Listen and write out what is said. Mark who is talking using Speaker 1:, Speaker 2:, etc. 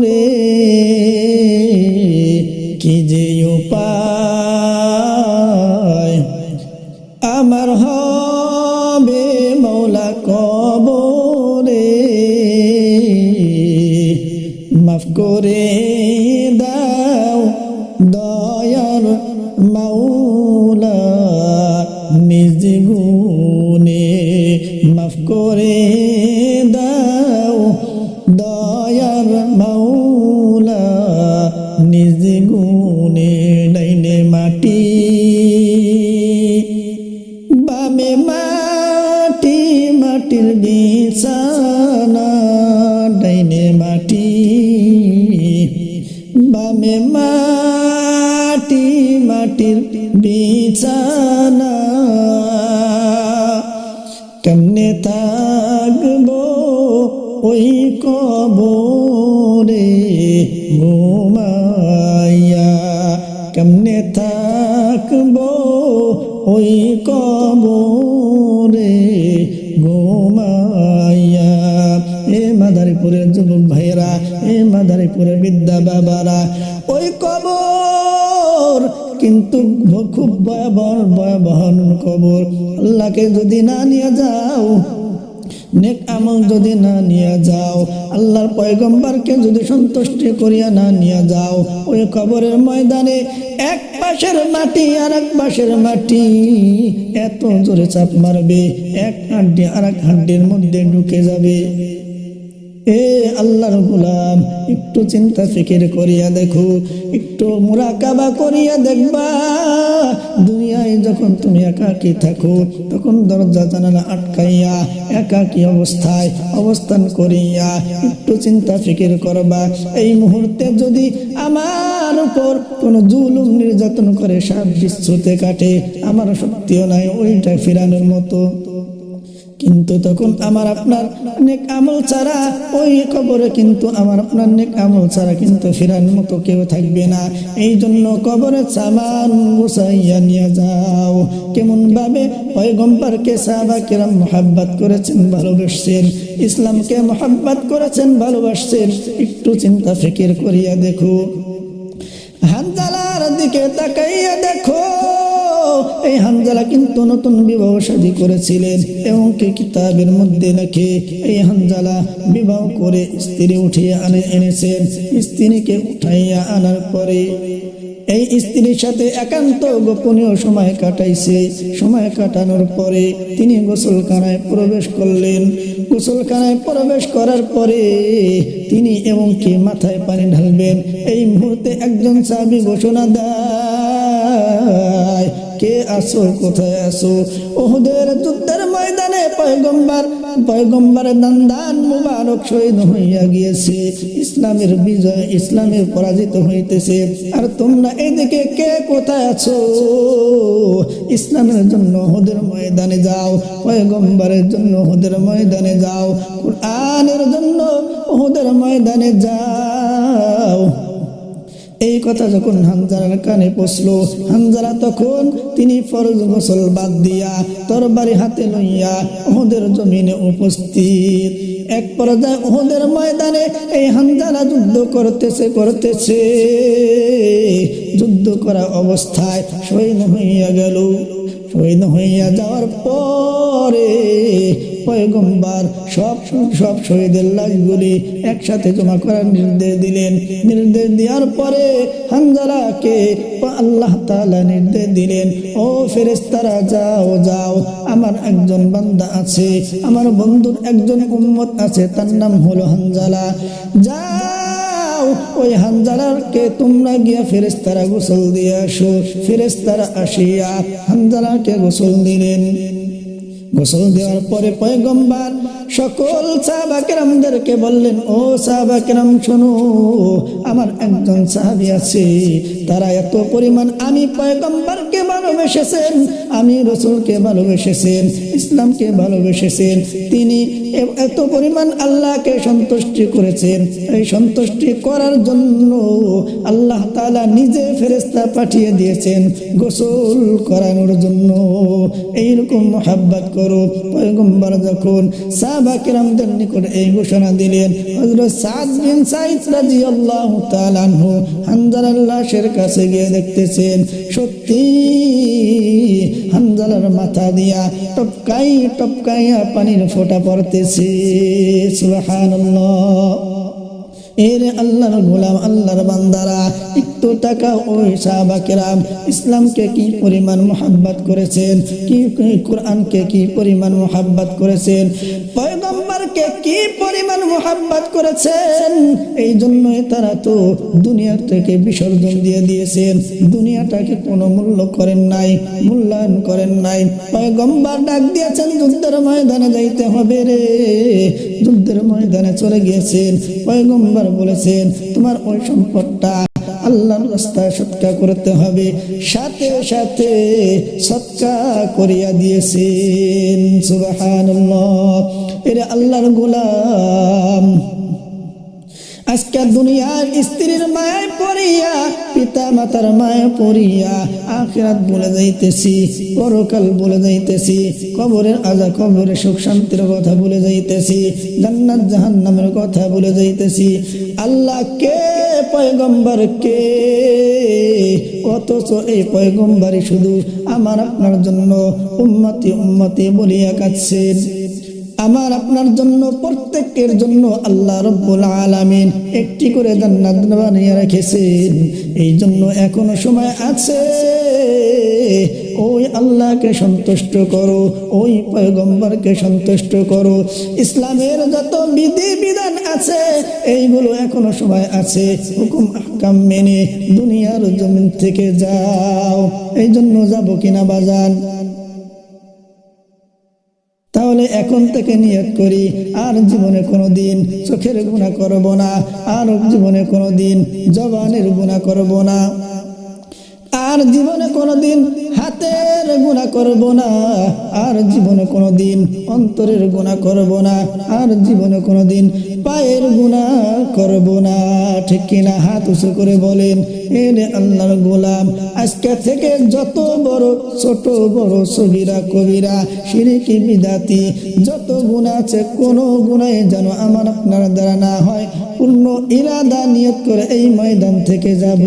Speaker 1: রে কি যে উপায় আমার হবে মৌলা কবরে মাফ করে দাও দয়ার মাওলা নিজ গুণে মাফ করে দাও দয়ার মাওলা নিজ গুণে ডাইনে মাটি বামে মাটি মাটির বিছানা ডাইনে মাটি বামে মাটি মাটির বিছানা কেমনে থাকবো ওই কবরে ঘুমাইয়া কেমনে থাকবো ওই কবরে ঘুমাইয়া এ মাদারীপুরের যুবক ভাইয়েরা এ মাদারীপুরের বিদ্যা বাবারা ওই কবর কিন্তু খুব ভয়াবহ কবর আল্লাহকে যদি না নিয়ে যাও নেক আমল যদি না নিয়ে যাও আল্লাহর পয়গম্বরকে যদি সন্তুষ্ট করিয়া না নিয়ে যাও ওই কবরের ময়দানে এক পাশের মাটি আর এক পাশের মাটি এত জোরে চাপ মারবে এক হাড্ডি আর এক হাড্ডির মধ্যে ঢুকে যাবে এ আল্লাহর গোলাম একটু চিন্তা ফিকির করিয়া দেখো একটু মুরাকাবা করিয়া দেখবা দুনিয়ায় যখন তুমি একাকী থাকো তখন দরজা জানালা আটকাইয়া একাকী অবস্থায় অবস্থান করিয়া একটু চিন্তা ফিকির করবা এই মুহূর্তে যদি আমার উপর কোনো জুলুম নির্যাতন করে সাপ বিচ্ছুতে কাটে আমার শক্তিও নাই ওইটা ফিরানোর মতো কিন্তু তখন আমার আপনার নেক আমল ছাড়া ওই কবরে কিন্তু আমার আপনার নেক আমল ছাড়া কিন্তু ফেরানোর মতো কেউ থাকবে না এই জন্য কবরে সামান গুছাইয়া নিয়ে যাও কেমন ভাবে পয়গম্বরকে সাহাবা কিরাম মুহাব্বত করেছেন ভালোবাসছেন ইসলামকে মুহাব্বত করেছেন ভালোবাসছেন একটু চিন্তা ফিকির করিয়া দেখো হানজালার দিকে তাকাইয়া দেখো এই হানজালা কিন্তু নতুন বিবাহ শাদী করেছিলেন এবং কি কিতাবের মধ্যে লেখে এই হানজালা বিবাহ করে স্ত্রী উঠিয়ে এনেছেন স্ত্রীকে উঠাইয়া আনার পরে এই স্ত্রীর সাথে একান্ত গোপনীয় সময় কাটাইছে সময় কাটানোর পরে তিনি গোসলখানায় প্রবেশ করলেন গোসলখানায় প্রবেশ করার পরে তিনি এবং কি মাথায় পানি ঢালবেন এই মুহূর্তে একজন সাহাবী ঘোষণা দেয় কে আসো কোথায় আসো উহুদের যুদ্ধের ময়দানে পয়গম্বরের দান মুবারক শহীদ হইয়া গিয়েছে ইসলামের বিজয় ইসলামের পরাজিত হইতেছে আর তোমরা এদিকে কে কোথায় আছো ইসলামের জন্য উহুদের ময়দানে যাও পয়গম্বরের জন্য উহুদের ময়দানে যাও কুরআনের জন্য উহুদের ময়দানে যাও এই কথা যখন হানজালার কানে পৌঁছলো হানজালা তখন তিনি ফরজ গোসল বাদ দিয়া তরবারি হাতে লইয়া উহুদের জমিনে উপস্থিত এক পর্যায়ে উহুদের ময়দানে এই হানজালা যুদ্ধ করতেছে যুদ্ধ করা অবস্থায় শহীদ হইয়া গেল শহীদ হইয়া যাওয়ার পরে পয়গম্বর সব শহীদের লাশগুলি একসাথে জমা করার নির্দেশ দিলেন নির্দেশ দেওয়ার পরে হানজালাকে আল্লাহ তাআলা নির্দেশ দিলেন ও ফেরেশতারা যাও আমার একজন বান্দা আছে আমার বন্ধুর একজন উম্মত আছে তার নাম হলো হানজালা যাও ওই হানজালাকে তোমরা গিয়া ফেরেশতারা গোসল দিয়ে আসো ফেরেশতারা আসিয়া হানজালাকে গোসল দিলেন গোসল দেওয়ার পরে পয়গম্বর সকল সাহাবা কেরামদেরকে বললেন ও সাহাবা কেরাম শোনো আমার একজন সাহাবী আছে তারা এত পরিমাণ আমি পয়গম্বরকে ভালোবেসেছেন আমি রাসূলকে ভালোবেসেছেন ইসলামকে ভালোবেসেছেন তিনি এত পরিমাণ আল্লাহকে সন্তুষ্টি করেছেন। এই সন্তুষ্টি করার জন্য আল্লাহ তাআলা নিজে ফেরেশতা পাঠিয়ে দিয়েছেন গোসল করানোর জন্য। এইরকম মহব্বত করো। পয়গম্বর যখন সাহাবা কিরামদের নিকট এই ঘোষণা দিলেন, হযরত সাদ বিন সাঈদ রাদিয়াল্লাহু তাআলা আনহু হানজালার লাশের কাছে গিয়ে দেখতেছেন সত্যি হানজালার মাথা দিয়া টপকাইয়া পানির ফোঁটা পড়তেছে। সুবহানাল্লাহ। এর আল্লাহর গোলাম, আল্লাহর বান্দারা, একটু টাকা ওই সাহাবা কেরাম ইসলামকে কি পরিমাণ মোহাব্বত করেছেন, কি কোরআনকে কি পরিমাণ মোহাব্বত করেছেন, পয়গম্বরকে কি পরিমাণ মোহাব্বত করেছেন। এই জন্যই তারা তো দুনিয়া থেকে বিসর্জন দিয়ে দিয়েছেন, দুনিয়াটাকে কোনো মূল্য করেন নাই, মূল্যায়ন করেন নাই। পয়গম্বর ডাক দিয়েছেন যুদ্ধের ময়দানে যাইতে হবে রে, যুদ্ধের ময়দানে চলে গিয়েছেন। পয়গম্বর বলেছেন তোমার ওই সম্পদটা আল্লাহর রাস্তায় সদকা করতে হবে, সাথে সাথে সদকা করিয়া দিয়েছেন। সুবহানাল্লাহ। এরে আল্লাহর গোলাম, আজকে দুনিয়ার স্ত্রীর মায় পড়িয়া, পিতা মাতার মায় পড়িয়া আখিরাত বলে যাইতেছি, পরকাল বলে যাইতেছি, কবরের আযাব, কবরের সুখ শান্তির কথা বলে যাইতেছি, জান্নাত জাহান্নামের কথা বলে যাইতেছি। আল্লাহ কে, পয়গম্বর কে, অথচ এই পয়গম্বরই শুধু আমার আপনার জন্য উম্মতি উম্মতি বলিয়া কাঁদছেন। আমার আপনার জন্য, প্রত্যেকের জন্য আল্লাহ রব্বুল আলামিন একটি করে জান্নাত বানিয়ে রেখেছেন। এই জন্য এখনো সময় আছে, ওই আল্লাহকে সন্তুষ্ট করো, ওই পয়গম্বরকে সন্তুষ্ট করো। ইসলামের যত বিধি বিধান আছে এইগুলো এখনো সময় আছে, হুকুম আহকাম মেনে দুনিয়ার জমিন থেকে যাও। এই জন্য যাবো কিনা বাজান? তাহলে এখন থেকে নিয়ত করি আর জীবনে কোনোদিন চোখের গুনাহ করব না, আর জীবনে কোনোদিন জবানের গুনাহ করব না, আর জীবনে কোনোদিন হাতের গুনাহ করব না, আর জীবনে কোনোদিন অন্তরের গুনাহ করব না, আর জীবনে কোনোদিন পায়ের গুনাহ করব না। ঠিক কিনা? হাত উঁচু করে বলেন। এরে আল্লাহর গোলাম, আজকে থেকে যত বড় ছোট বড় সগীরা কবিরা শিরকি বিদাতি যত গুনাহ আছে, কোনো গুনাহ যেন আমার আপনার দ্বারা না হয়, পূর্ণ ইরাদা নিয়ত করে এই ময়দান থেকে যাব।